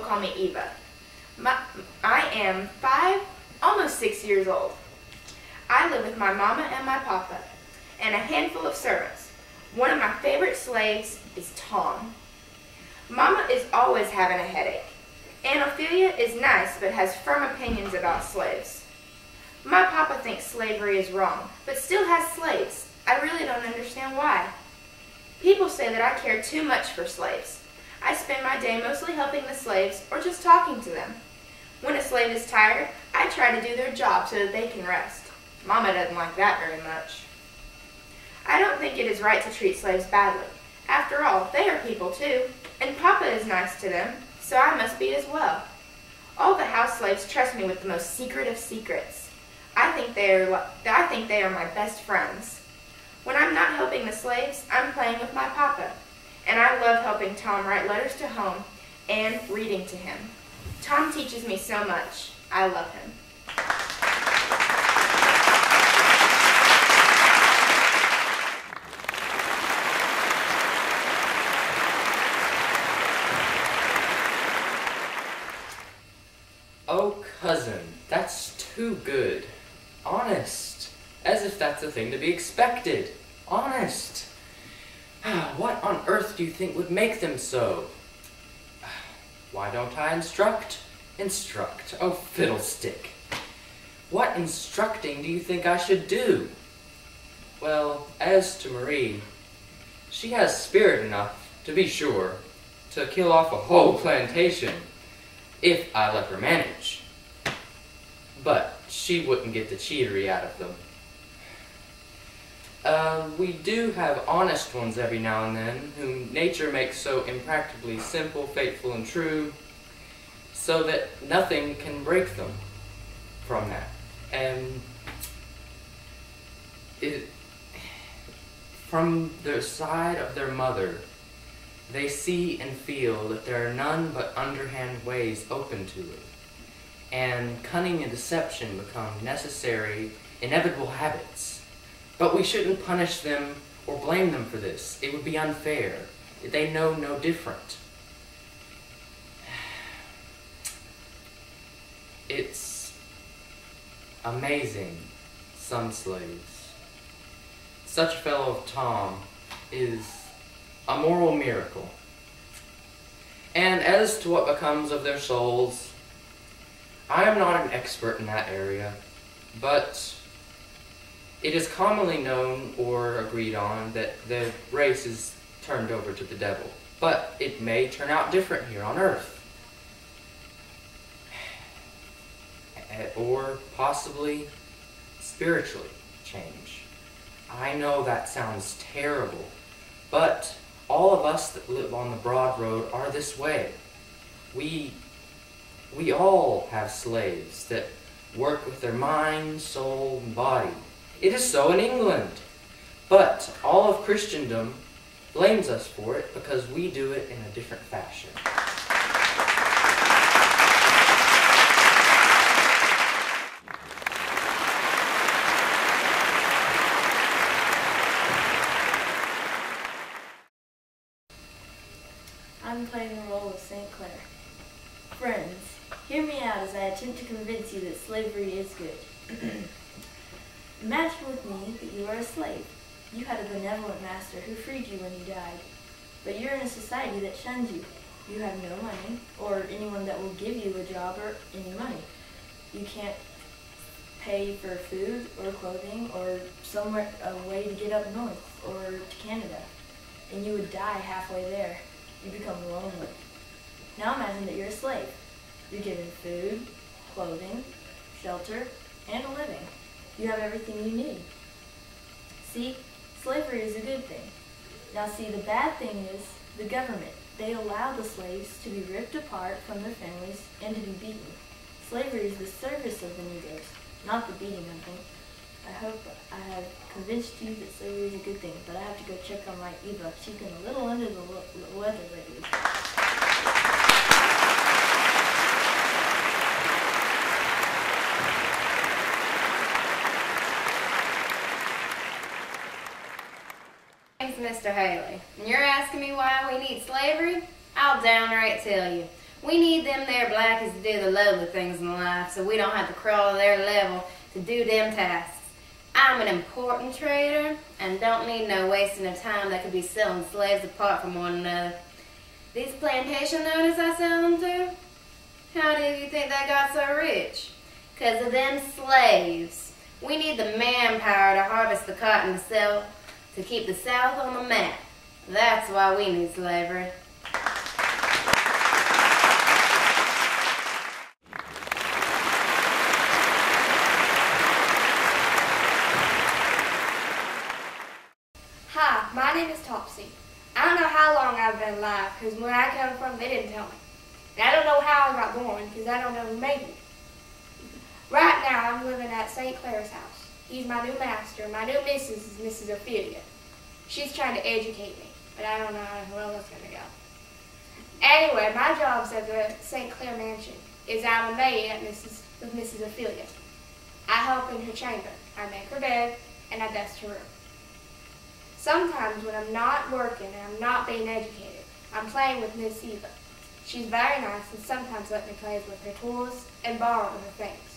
call me Eva. I am 5, almost 6 years old. I live with my mama and my papa, and a handful of servants. One of my favorite slaves is Tom. Mama is always having a headache. Aunt Ophelia is nice but has firm opinions about slaves. My papa thinks slavery is wrong, but still has slaves. I really don't understand why. People say that I care too much for slaves. I spend my day mostly helping the slaves or just talking to them. When a slave is tired, I try to do their job so that they can rest. Mama doesn't like that very much. I don't think it is right to treat slaves badly. After all, they are people too, and Papa is nice to them, so I must be as well. All the house slaves trust me with the most secret of secrets. I think they are my best friends. When I'm not helping the slaves, I'm playing with my Papa, and I love helping Tom write letters to home and reading to him. Tom teaches me so much. I love him. Oh, cousin, that's too good. Honest. As if that's a thing to be expected. Honest. What on earth do you think would make them so? Why don't I instruct? Instruct. Oh, fiddlestick. What instructing do you think I should do? Well, as to Marie, she has spirit enough, to be sure, to kill off a whole plantation, if I let her manage. But she wouldn't get the cheatery out of them. We do have honest ones every now and then, whom nature makes so impracticably simple, faithful, and true, so that nothing can break them from that. And from the side of their mother, they see and feel that there are none but underhand ways open to it, and cunning and deception become necessary, inevitable habits. But we shouldn't punish them or blame them for this. It would be unfair. They know no different. It's amazing, some slaves. Such a fellow of Tom is a moral miracle. And as to what becomes of their souls, I am not an expert in that area, but it is commonly known or agreed on that the race is turned over to the devil. But it may turn out different here on earth. Or possibly spiritually change. I know that sounds terrible, but all of us that live on the broad road are this way. We all have slaves that work with their mind, soul, and body. It is so in England. But all of Christendom blames us for it because we do it in a different fashion. I'm playing the role of St. Clair. Friends, hear me out as I attempt to convince you that slavery is good. Imagine with me that you are a slave. You had a benevolent master who freed you when you died. But you're in a society that shuns you. You have no money, or anyone that will give you a job or any money. You can't pay for food or clothing or somewhere a way to get up north or to Canada. And you would die halfway there. You become lonely. Now imagine that you're a slave. You're given food, clothing, shelter, and a living. You have everything you need. See, slavery is a good thing. Now see, the bad thing is the government. They allow the slaves to be ripped apart from their families and to be beaten. Slavery is the service of the Negroes, not the beating of them. I hope I have convinced you that slavery is a good thing, but I have to go check on my Eva. She's been a little under the weather lately. Thanks, Mr. Haley. And you're asking me why we need slavery? I'll downright tell you. We need them there blackies to do the lowly things in life so we don't have to crawl to their level to do them tasks. I'm an important trader and don't need no wasting of time that could be selling slaves apart from one another. These plantation owners I sell them to, how do you think they got so rich? 'Cause of them slaves. We need the manpower to harvest the cotton to sell to keep the South on the map. That's why we need slavery. Hi, my name is Topsy. I don't know how long I've been alive, because where I come from, they didn't tell me. And I don't know how I got born, because I don't know who made me. Right now, I'm living at St. Clair's house. He's my new master. My new missus is Mrs. Ophelia. She's trying to educate me, but I don't know how well that's going to go. Anyway, my job's at the St. Clair mansion is I'm a maid with Mrs. Ophelia. I help in her chamber. I make her bed, and I dust her room. Sometimes when I'm not working and I'm not being educated, I'm playing with Miss Eva. She's very nice and sometimes lets me play with her tools and borrow her things.